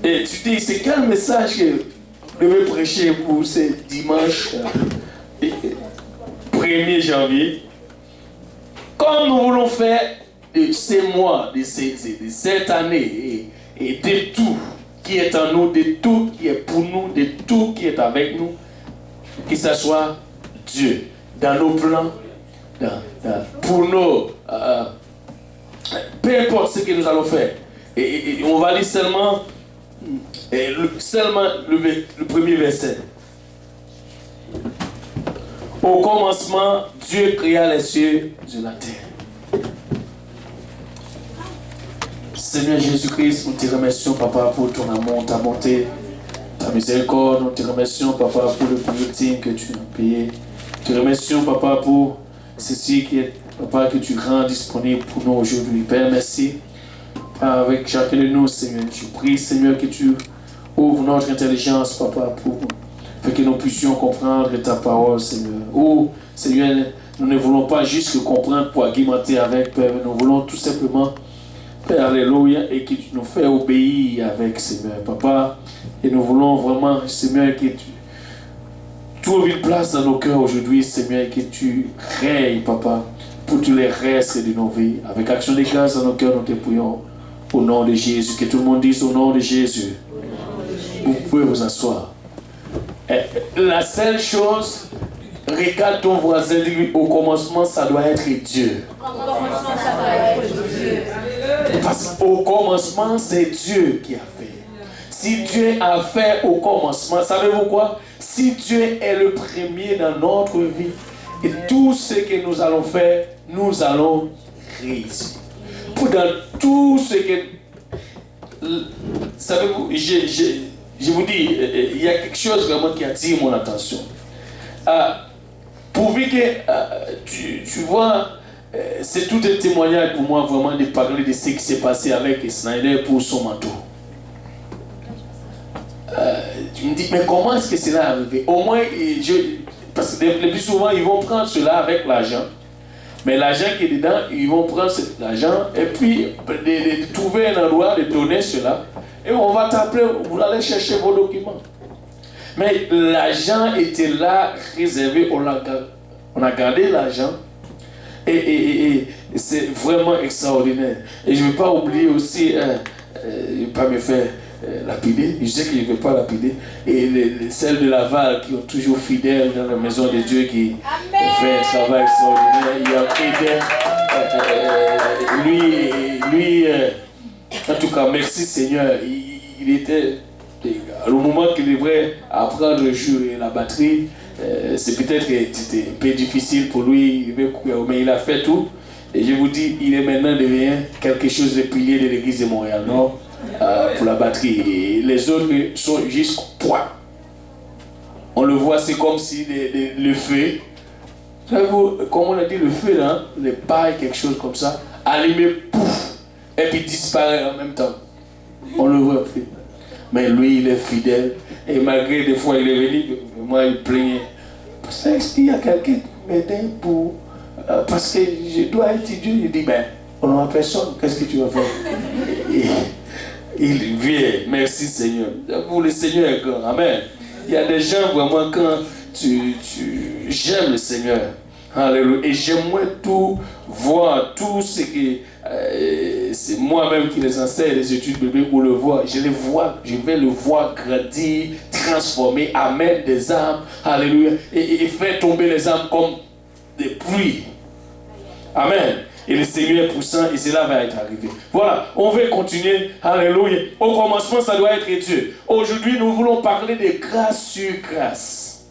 Et tu dis, c'est quel message que je vais prêcher pour ce dimanche 1er janvier? Comme nous voulons faire de ces mois, de cette année, et de tout qui est en nous, de tout qui est pour nous, de tout qui est avec nous, que ce soit Dieu, dans nos plans, pour nos... peu importe ce que nous allons faire. Et on va lire seulement le premier verset. Au commencement, Dieu créa les cieux et la terre. Seigneur Jésus-Christ, nous te remercions, Papa, pour ton amour, ta bonté, ta miséricorde. Nous te remercions, Papa, pour le prix ultime que tu as payé. Nous te remercions, Papa, pour ceci Papa, que tu rends disponible pour nous aujourd'hui. Père, merci. Avec chacun de nous, Seigneur. Je prie, Seigneur, que tu ouvres notre intelligence, Papa, pour que nous puissions comprendre ta parole, Seigneur. Oh, Seigneur, nous ne voulons pas juste le comprendre pour argumenter avec, Père, mais nous voulons tout simplement, Père, alléluia, et que tu nous fais obéir avec, Seigneur, Papa. Et nous voulons vraiment, Seigneur, que tu trouves une place dans nos cœurs aujourd'hui, Seigneur, et que tu règnes, Papa, pour tous les restes de nos vies. Avec action de grâce dans nos cœurs, nous te prions au nom de Jésus. Que tout le monde dise au nom de Jésus. Vous pouvez vous asseoir. La seule chose, regarde ton voisin, dis au commencement, ça doit être Dieu. Parce qu'au commencement, c'est Dieu qui a fait. Si Dieu a fait au commencement, savez-vous quoi? Si Dieu est le premier dans notre vie, et tout ce que nous allons faire, nous allons réussir. Pour dans tout ce que... Savez-vous, je vous dis, il y a quelque chose vraiment qui attire mon attention. Pourvu que tu vois, c'est tout un témoignage pour moi vraiment de parler de ce qui s'est passé avec Snyder pour son manteau. Tu me dis, mais comment est-ce que cela est arrivé? Au moins, parce que le plus souvent, ils vont prendre cela avec l'argent. Mais l'argent qui est dedans, ils vont prendre cet argent et puis de trouver un endroit, de donner cela. Et on va t'appeler, vous allez chercher vos documents. Mais l'argent était là, réservé, on a gardé l'argent. Et c'est vraiment extraordinaire. Et je ne vais pas oublier aussi, je ne vais pas me faire lapider. Je sais que je ne vais pas lapider. Et celles de Laval qui sont toujours fidèles dans la maison de Dieu, qui fait un travail extraordinaire. Il y a lui, en tout cas, merci Seigneur. Il était, au moment qu'il devrait apprendre le jeu et la batterie, c'est peut-être que c'était un peu difficile pour lui, mais il a fait tout. Et je vous dis, il est maintenant devenu quelque chose de pilier de l'église de Montréal-Nord pour la batterie. Et les autres sont juste point. On le voit, c'est comme si le feu, savez-vous, comme on a dit, le feu, là, les pailles, quelque chose comme ça, allumé, pouf, et puis disparaît en même temps. On le voit plus. Mais lui, il est fidèle. Et malgré des fois, il est venu, moi, il plaignait. Est-ce qu'il y a quelqu'un qui m'aide pour... parce que je dois étudier. Il dit, ben, on n'a personne. Qu'est-ce que tu vas faire? Il vient. Merci Seigneur. Pour le Seigneur est grand. Amen. Il y a des gens, vraiment, quand j'aime le Seigneur. Alléluia. Et j'aimerais tout voir, tout ce que c'est moi-même qui les enseigne, les études bibliques, pour le voir. Je vais le voir grandir, transformer, amener des âmes. Alléluia. Et faire tomber les âmes comme des pluies. Amen. Et le Seigneur est puissant et cela va être arrivé. Voilà, on va continuer. Alléluia. Au commencement, ça doit être Dieu. Aujourd'hui, nous voulons parler de grâce sur grâce.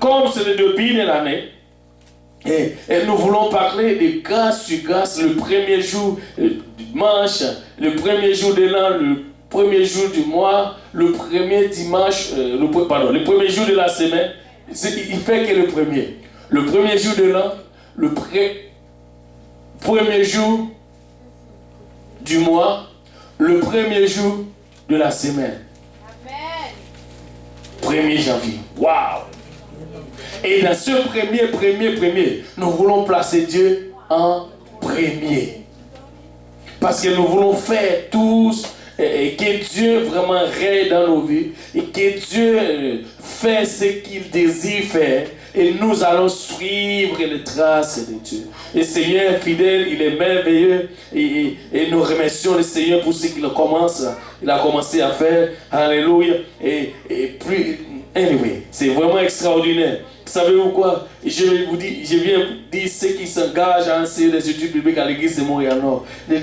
Comme c'est le début de l'année, et nous voulons parler de grâce sur grâce le premier jour du dimanche, le premier jour de l'an, le premier jour du mois, le premier dimanche, le premier jour de la semaine. Il fait que le premier. Le premier jour de l'an, le premier jour du mois, le premier jour de la semaine. Amen. 1er janvier. Waouh! Et dans ce premier, nous voulons placer Dieu en premier. Parce que nous voulons faire tous et que Dieu vraiment règne dans nos vies et que Dieu fait ce qu'il désire faire et nous allons suivre les traces de Dieu. Le Seigneur est fidèle, il est merveilleux et nous remercions le Seigneur pour ce qu'il a commencé à faire. Alléluia. Et puis, anyway, c'est vraiment extraordinaire. Savez-vous quoi? Je viens dire ceux qui s'engagent à enseigner les études bibliques à l'église de Montréal-Nord. Ne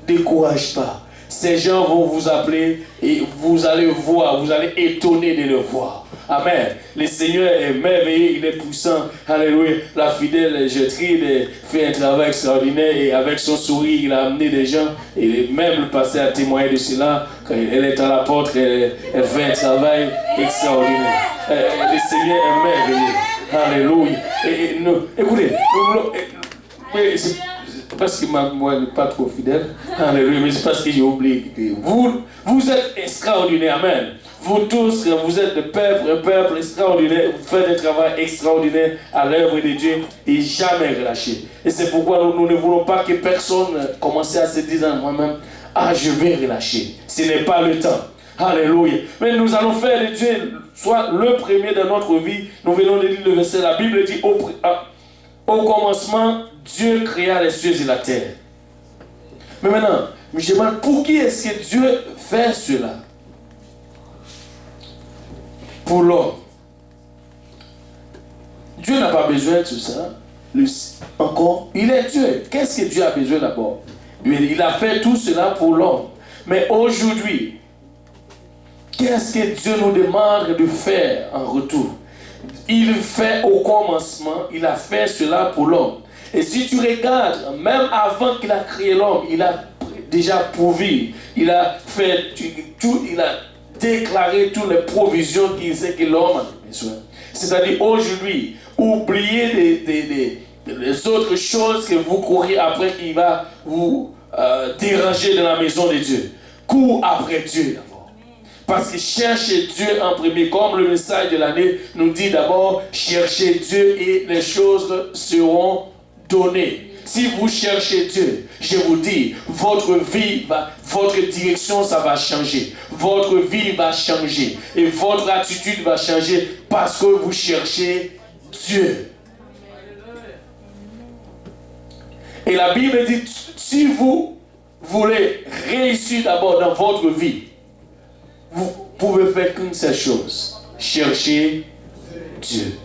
décourage pas. Ces gens vont vous appeler et vous allez voir, vous allez étonner de le voir. Amen. Le Seigneur est merveilleux, il est puissant. Alléluia. La fidèle Gertrude fait un travail extraordinaire et avec son sourire, il a amené des gens. Et même le pasteur a témoigné de cela. Quand elle est à la porte, elle fait un travail extraordinaire. Le Seigneur est merveilleux. Alléluia. Écoutez, c'est parce que moi n'est pas trop fidèle. Alléluia. Mais c'est parce que j'ai oublié. Vous êtes extraordinaires. Amen. Vous tous, vous êtes un peuple extraordinaire, vous faites un travail extraordinaire à l'œuvre de Dieu et jamais relâché. Et c'est pourquoi nous ne voulons pas que personne commence à se dire en moi-même, ah, je vais relâcher. Ce n'est pas le temps. Alléluia. Mais nous allons faire de Dieu soit le premier dans notre vie. Nous venons de lire le verset, la Bible dit, au commencement, Dieu créa les cieux et la terre. Mais maintenant, je me demande, pour qui est-ce que Dieu fait cela? Pour l'homme. Dieu n'a pas besoin de tout ça. Encore, il est Dieu. Qu'est-ce que Dieu a besoin d'abord? Il a fait tout cela pour l'homme. Mais aujourd'hui, qu'est-ce que Dieu nous demande de faire en retour? Il fait au commencement, il a fait cela pour l'homme. Et si tu regardes, même avant qu'il a créé l'homme, il a déjà pourvu, il a fait tout, il a déclaré toutes les provisions qu'il sait que l'homme a besoin. C'est-à-dire aujourd'hui, oubliez les autres choses que vous courez après qui va vous déranger dans la maison de Dieu. Cours après Dieu d'abord. Parce que chercher Dieu en premier, comme le message de l'année nous dit d'abord, cherchez Dieu et les choses seront données. Si vous cherchez Dieu, je vous dis, votre vie, votre direction, ça va changer. Votre vie va changer. Et votre attitude va changer parce que vous cherchez Dieu. Et la Bible dit, si vous voulez réussir d'abord dans votre vie, vous pouvez faire qu'une seule chose. Chercher Dieu.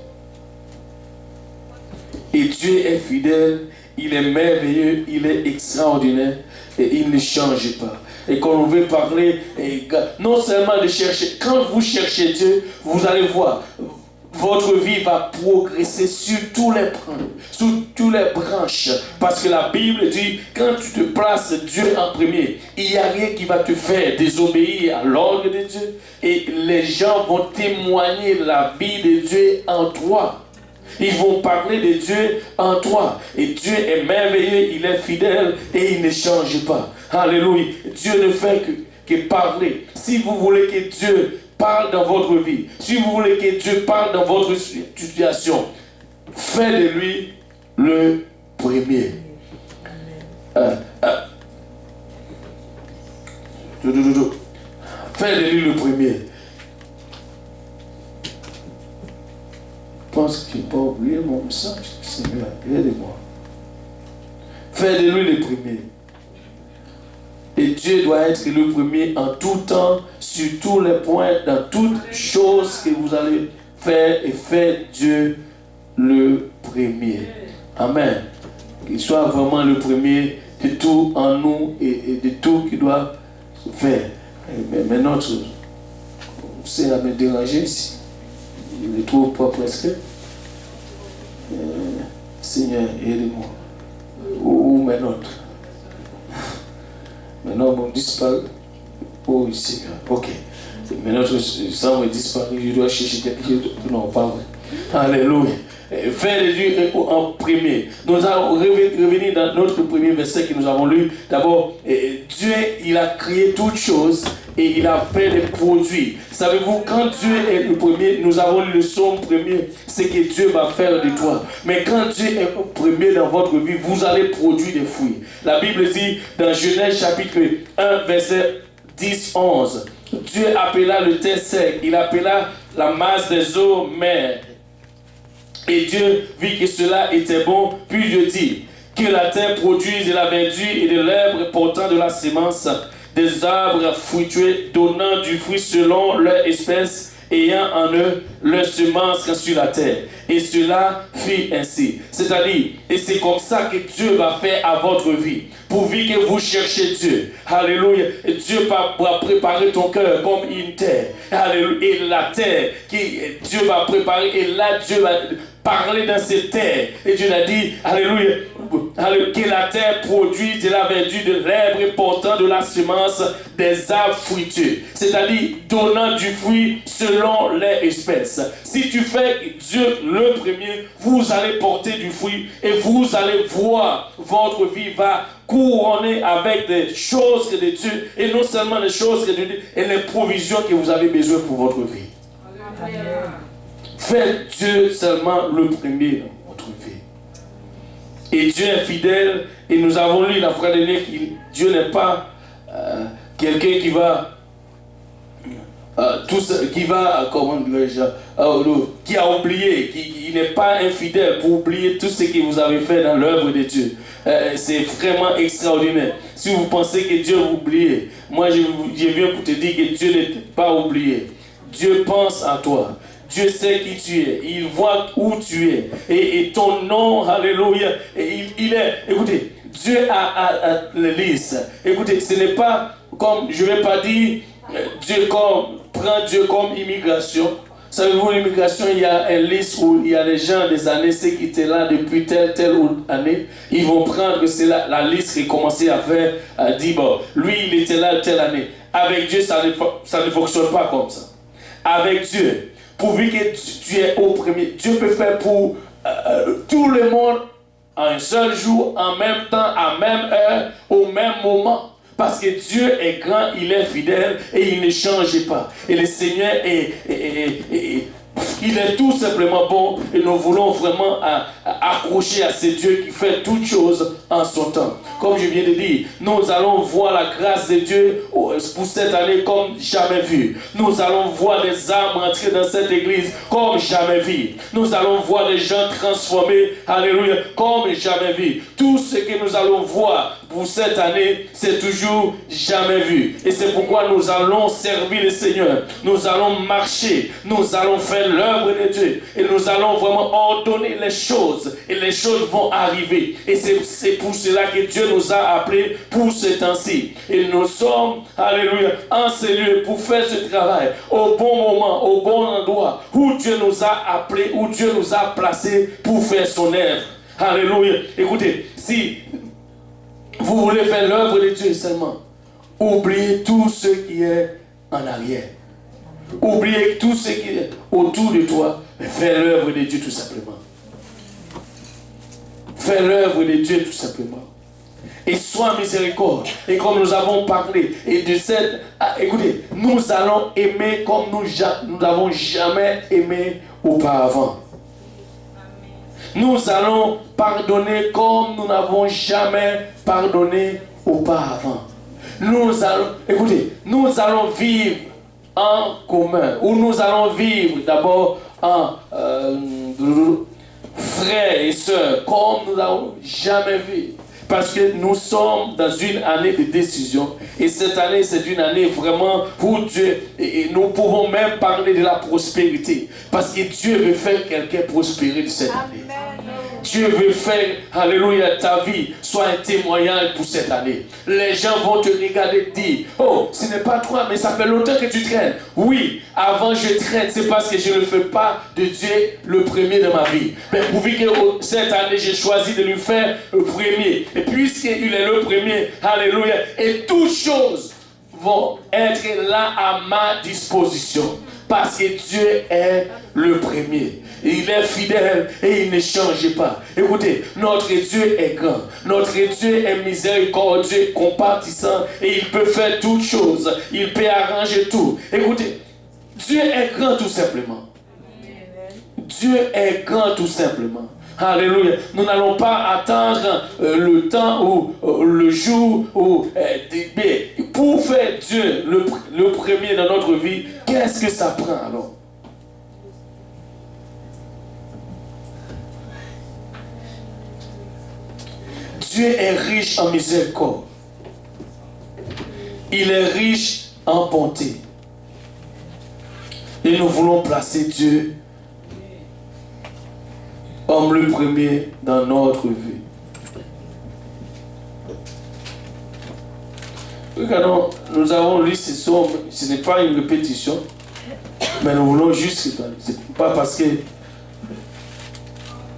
Et Dieu est fidèle. Il est merveilleux, il est extraordinaire et il ne change pas. Et quand on veut parler, non seulement de chercher, quand vous cherchez Dieu, vous allez voir, votre vie va progresser sur tous les plans, sur toutes les branches. Parce que la Bible dit, quand tu te places Dieu en premier, il n'y a rien qui va te faire désobéir à l'ordre de Dieu. Et les gens vont témoigner de la vie de Dieu en toi. Ils vont parler de Dieu en toi. Et Dieu est merveilleux, il est fidèle et il ne change pas. Alléluia. Dieu ne fait que parler. Si vous voulez que Dieu parle dans votre vie, si vous voulez que Dieu parle dans votre situation, faites de lui le premier. Faites de lui le premier. Je pense que je n'ai pas oublié mon message. Seigneur, aidez-moi. Faites de lui le premier. Et Dieu doit être le premier en tout temps, sur tous les points, dans toutes choses que vous allez faire, et faites Dieu le premier. Amen. Qu'il soit vraiment le premier de tout en nous et de tout qu'il doit faire. Mais notre, c'est à me déranger ici. Je ne trouve pas presque. Seigneur, aidez-moi. Où mes notes? Maintenant, mon disparaît. Oh, Seigneur. Ok. Mes notes semblent disparaître. Je dois chercher quelque chose. Non, pas vrai. Alléluia. Faites de Dieu en premier. Nous allons revenir dans notre premier verset que nous avons lu. D'abord, Dieu, il a créé toutes choses et il a fait des produits. Savez-vous, quand Dieu est le premier, nous avons lu le psaume premier, c'est que Dieu va faire de toi. Mais quand Dieu est le premier dans votre vie, vous allez produire des fruits. La Bible dit dans Genèse chapitre 1, verset 10, 11. Dieu appela le terre sec, il appela la masse des eaux mers. Et Dieu vit que cela était bon, puis Dieu dit que la terre produise de la verdure et de l'herbe portant de la semence, des arbres fructueux donnant du fruit selon leur espèce, ayant en eux leur semence sur la terre. Et cela fit ainsi. C'est-à-dire, et c'est comme ça que Dieu va faire à votre vie. Pourvu que vous cherchez Dieu. Alléluia. Et Dieu va préparer ton cœur comme une terre. Alléluia. Et la terre, Dieu va préparer. Et là, Dieu va parler dans cette terre. Et Dieu a dit, alléluia, que la terre produit de la verdure, de l'herbe portant de la semence, des arbres fructueux. C'est-à-dire donnant du fruit selon les espèces. Si tu fais Dieu le premier, vous allez porter du fruit et vous allez voir votre vie va couronner avec des choses que de Dieu, et non seulement les choses que de Dieu, et les provisions que vous avez besoin pour votre vie. Amen. Faites Dieu seulement le premier dans votre vie. Et Dieu est fidèle, et nous avons lu la fois dernière que Dieu n'est pas quelqu'un qui va qui a oublié, qui n'est pas infidèle pour oublier tout ce que vous avez fait dans l'œuvre de Dieu. C'est vraiment extraordinaire. Si vous pensez que Dieu vous oublie, moi je viens pour te dire que Dieu n'est pas oublié. Dieu pense à toi. Dieu sait qui tu es. Il voit où tu es. Et ton nom, alléluia, il est... Écoutez, Dieu a les listes. Écoutez, ce n'est pas comme, je ne vais pas dire, prends Dieu comme immigration. Savez-vous, l'immigration, il y a une liste où il y a les gens des années, ceux qui étaient là depuis telle année, ils vont prendre la liste et commencer à faire, à dire, bon, lui, il était là telle année. Avec Dieu, ça ne fonctionne pas comme ça. Avec Dieu, pourvu que tu es au premier, Dieu peut faire pour tout le monde en un seul jour, en même temps, à même heure, au même moment. Parce que Dieu est grand, il est fidèle et il ne change pas. Et le Seigneur il est tout simplement bon et nous voulons vraiment accrocher à ce Dieu qui fait toutes choses en son temps. Comme je viens de dire, nous allons voir la grâce de Dieu pour cette année comme jamais vu. Nous allons voir des âmes entrer dans cette église comme jamais vu. Nous allons voir des gens transformés, alléluia, comme jamais vu. Tout ce que nous allons voir pour cette année, c'est toujours jamais vu. Et c'est pourquoi nous allons servir le Seigneur. Nous allons marcher. Nous allons faire l'œuvre de Dieu. Et nous allons vraiment ordonner les choses. Et les choses vont arriver. Et c'est pour cela que Dieu nous a appelés pour ce temps-ci. Et nous sommes, alléluia, en ce lieu pour faire ce travail au bon moment, au bon endroit, où Dieu nous a appelés, où Dieu nous a placés pour faire son œuvre. Alléluia. Écoutez, si vous voulez faire l'œuvre de Dieu seulement, oubliez tout ce qui est en arrière. Oubliez tout ce qui est autour de toi, mais fais l'œuvre de Dieu tout simplement. Fais l'œuvre de Dieu tout simplement. Et sois miséricorde. Et comme nous avons parlé, et de cette... écoutez, nous allons aimer comme nous n'avons jamais aimé auparavant. Nous allons pardonner comme nous n'avons jamais pardonné auparavant. Nous allons vivre en commun, ou nous allons vivre d'abord en frères et sœurs, comme nous n'avons jamais vu. Parce que nous sommes dans une année de décision. Et cette année, c'est une année vraiment pour Dieu. Et nous pouvons même parler de la prospérité. Parce que Dieu veut faire quelqu'un prospérer de cette année. Dieu veut faire, alléluia, ta vie soit un témoignage pour cette année. Les gens vont te regarder et dire, oh, ce n'est pas toi, mais ça fait longtemps que tu traînes. Oui, avant je traîne, c'est parce que je ne fais pas de Dieu le premier de ma vie. Mais pourvu que cette année, j'ai choisi de lui faire le premier. Et puisqu'il est le premier, alléluia, et toutes choses vont être là à ma disposition. Parce que Dieu est le premier. Il est fidèle et il ne change pas. Écoutez, notre Dieu est grand. Notre Dieu est miséricordieux, compatissant et il peut faire toutes choses. Il peut arranger tout. Écoutez, Dieu est grand tout simplement. Dieu est grand tout simplement. Alléluia. Nous n'allons pas attendre le temps ou le jour où pour faire Dieu le premier dans notre vie, qu'est-ce que ça prend alors? Dieu est riche en miséricorde. Il est riche en bonté. Et nous voulons placer Dieu comme le premier dans notre vie. Regardons, nous avons lu ce psaume, ce n'est pas une répétition, mais nous voulons juste, c'est pas parce que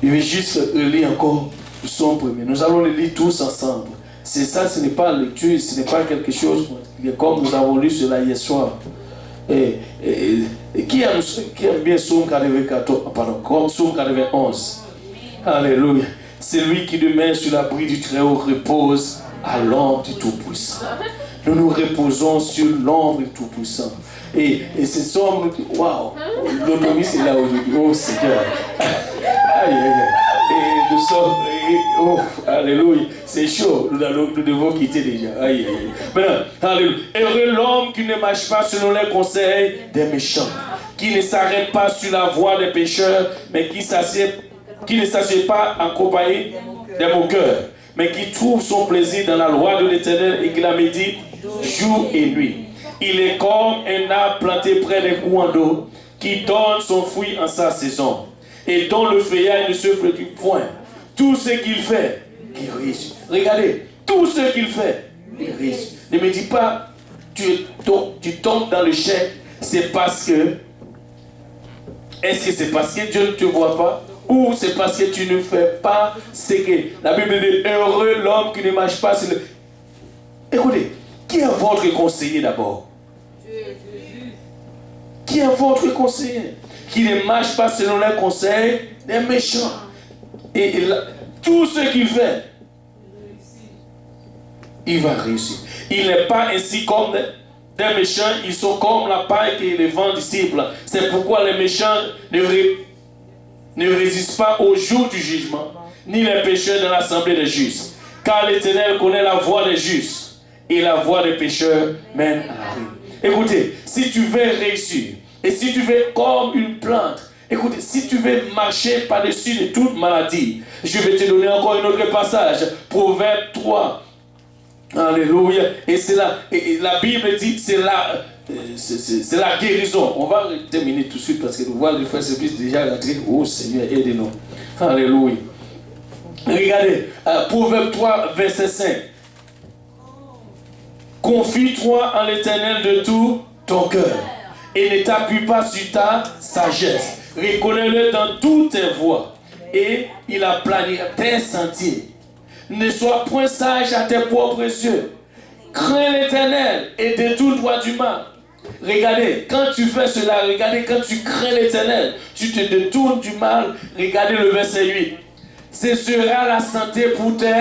je vais juste lire encore le psaume premier. Nous allons le lire tous ensemble. C'est ça, ce n'est pas lecture, ce n'est pas quelque chose comme nous avons lu cela hier soir. Et qui aime bien Psaume 94, pardon, comme Psaume 91? Alléluia. C'est lui qui demeure sur l'abri du Très-Haut repose à l'ombre du Tout-Puissant. Nous nous reposons sur l'ombre du Tout-Puissant. Et ce psaume, waouh, l'autonomie c'est là aujourd'hui. Oh Seigneur. Aïe, aïe, aïe. Et nous sommes, oh, alléluia, c'est chaud, nous devons quitter déjà. Aïe, aïe, aïe. Maintenant, alléluia. Heureux l'homme qui ne marche pas selon les conseils des méchants, qui ne s'arrête pas sur la voie des pécheurs, mais qui ne s'assied pas en compagnie des moqueurs, mais qui trouve son plaisir dans la loi de l'Éternel et qui la médite jour et nuit. Il est comme un arbre planté près des courants d'eau, qui donne son fruit en sa saison, et dont le feuillage ne se flétrit point. Tout ce qu'il fait, il réussit. Regardez, tout ce qu'il fait, il réussit. Ne me dis pas, tu tombes dans le chèque, c'est parce que... Est-ce que c'est parce que Dieu ne te voit pas? Ou c'est parce que tu ne fais pas ce que... La Bible dit, heureux l'homme qui ne marche pas sur le... Écoutez, qui est votre conseiller d'abord? Qui est votre conseiller? Qui ne marche pas selon les conseils des méchants. Et tout ce qu'il fait, il va réussir. Il n'est pas ainsi comme des méchants, ils sont comme la paille que les vents dissipent. C'est pourquoi les méchants ne résistent pas au jour du jugement, ni les pécheurs dans l'assemblée des justes. Car l'Éternel connaît la voie des justes, et la voie des pécheurs mène à la ruine. Écoutez, si tu veux réussir, et si tu veux comme une plante, écoutez, si tu veux marcher par-dessus de toute maladie, je vais te donner encore un autre passage, Proverbe 3. Alléluia. Et c'est là, et la Bible dit que c'est la guérison. On va terminer tout de suite parce que nous voyons le frère service déjà rentré. Oh Seigneur, aidez-nous. Alléluia. Regardez, Proverbe 3, verset 5. Confie-toi en l'Éternel de tout ton cœur et ne t'appuie pas sur ta sagesse. Reconnais-le dans toutes tes voies et il aplanira tes sentiers. Ne sois point sage à tes propres yeux. Crains l'Éternel et détourne-toi du mal. Regardez, quand tu fais cela, regardez, quand tu crains l'Éternel, tu te détournes du mal. Regardez le verset 8. Ce sera la santé pour tes...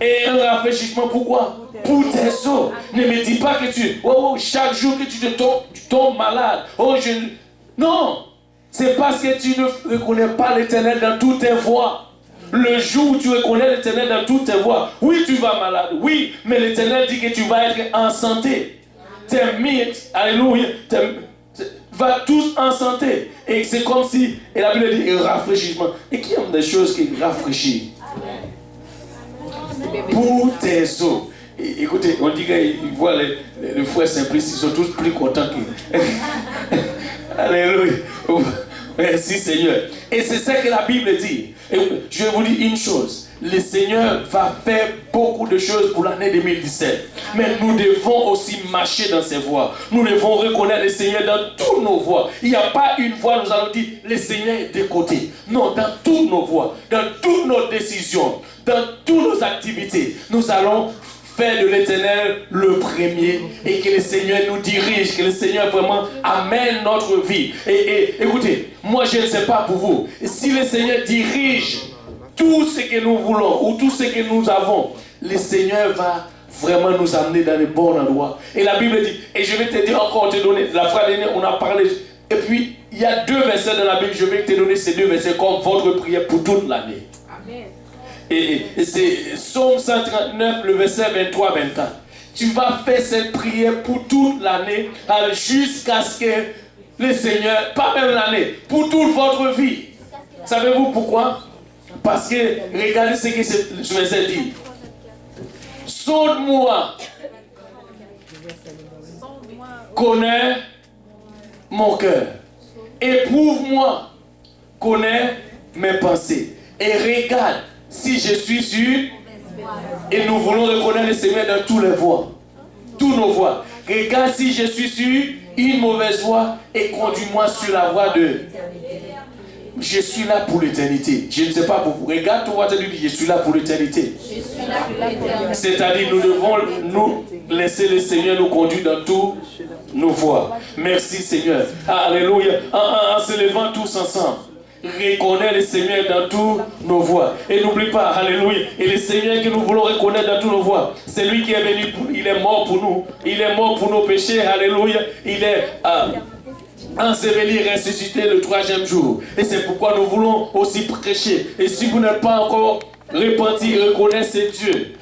Et un rafraîchissement, pourquoi? Pour tes os. Ne me dis pas que chaque jour que tu tombes malade. Non, c'est parce que tu ne reconnais pas l'Éternel dans toutes tes voies. Le jour où tu reconnais l'Éternel dans toutes tes voies, oui, tu vas malade, oui, mais l'Éternel dit que tu vas être en santé. Tes mythes, alléluia, va tous en santé. Et c'est comme si, et la Bible dit, rafraîchissement. Et qui aime des choses qui rafraîchissent? Pour tes os. Écoutez, on dit qu'ils voient les frères simplistes, ils sont tous plus contents que... Alléluia. Merci Seigneur. Et c'est ça que la Bible dit. Et je vais vous dire une chose. Le Seigneur va faire beaucoup de choses pour l'année 2017. Mais nous devons aussi marcher dans ses voies. Nous devons reconnaître le Seigneur dans toutes nos voies. Il n'y a pas une voie, nous allons dire, le Seigneur est de côté. Non, dans toutes nos voies, dans toutes nos décisions, dans toutes nos activités, nous allons faire de l'Éternel le premier et que le Seigneur nous dirige, que le Seigneur vraiment amène notre vie. Et écoutez, moi je ne sais pas pour vous, si le Seigneur dirige tout ce que nous voulons ou tout ce que nous avons, le Seigneur va vraiment nous amener dans les bons endroits. Et la Bible dit, et je vais te dire encore, te donner, la fois dernière on a parlé, et puis il y a 2 versets dans la Bible. Je vais te donner ces 2 versets comme votre prière pour toute l'année. Et c'est Psaume 139, le verset 23-24. Tu vas faire cette prière pour toute l'année, jusqu'à ce que le Seigneur, pas même l'année, pour toute votre vie. Savez-vous pourquoi? Parce que, regardez ce que ce verset dit. Sonde-moi, connais mon cœur, éprouve-moi, connais mes pensées, et regarde si je suis sûr. Et nous voulons reconnaître le Seigneur dans tous les voies, tous nos voies. Regarde si je suis sur une mauvaise voie et conduis-moi sur la voie de... Je suis là pour l'éternité. Je ne sais pas pour vous. Regarde toi, tu dis, je suis là pour l'éternité. C'est-à-dire, nous devons nous laisser le Seigneur nous conduire dans tous nos voies. Merci Seigneur. Alléluia. En se levant tous ensemble. Reconnaître le Seigneur dans tous nos voies. Et n'oublie pas, alléluia, et le Seigneur que nous voulons reconnaître dans tous nos voies, c'est lui qui est venu, il est mort pour nous, il est mort pour nos péchés, alléluia, il est enseveli, ressuscité le 3e jour. Et c'est pourquoi nous voulons aussi prêcher. Et si vous n'êtes pas encore repenti, reconnaissez Dieu.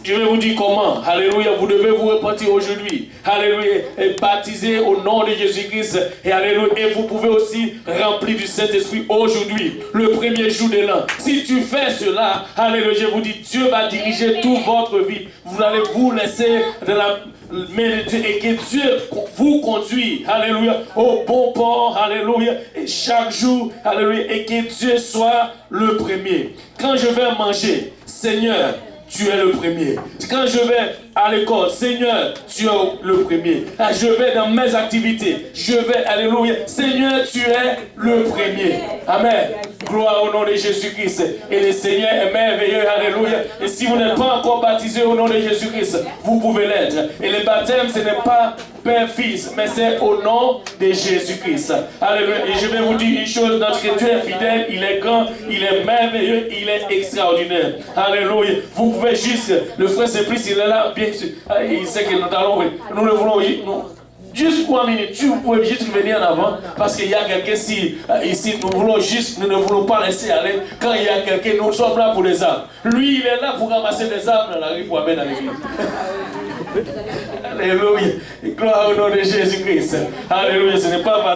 Je vais vous dire comment. Alléluia. Vous devez vous repentir aujourd'hui. Alléluia. Et baptiser au nom de Jésus-Christ. Et alléluia. Et vous pouvez aussi remplir du Saint-Esprit aujourd'hui, le 1er jour de l'an. Si tu fais cela, alléluia, je vous dis, Dieu va diriger toute votre vie. Vous allez vous laisser de la main de Dieu et que Dieu vous conduit, alléluia, au bon port, alléluia, et chaque jour, alléluia, et que Dieu soit le premier. Quand je vais manger, Seigneur, tu es le premier. Quand je vais à l'école, Seigneur, tu es le premier. Je vais dans mes activités, je vais, alléluia, Seigneur, tu es le premier. Amen. Gloire au nom de Jésus-Christ. Et le Seigneur est merveilleux, alléluia. Et si vous n'êtes pas encore baptisé au nom de Jésus-Christ, vous pouvez l'être. Et le baptême, ce n'est pas Père, Fils, mais c'est au nom de Jésus-Christ. Alléluia. Et je vais vous dire une chose, notre Dieu est fidèle, il est grand, il est merveilleux, il est extraordinaire. Alléluia. Vous pouvez juste, le frère Simplice, il est là, bien sûr. Il sait que nous allons, nous le voulons, juste pour une minute, vous pouvez juste venir en avant, parce qu'il y a quelqu'un ici, nous voulons juste, nous ne voulons pas laisser aller. Quand il y a quelqu'un, nous sommes là pour les arbres. Lui, il est là pour ramasser les arbres dans la rue pour amener dans l'église. Alléluia. Gloire au nom de Jésus-Christ. Alléluia. Ce n'est pas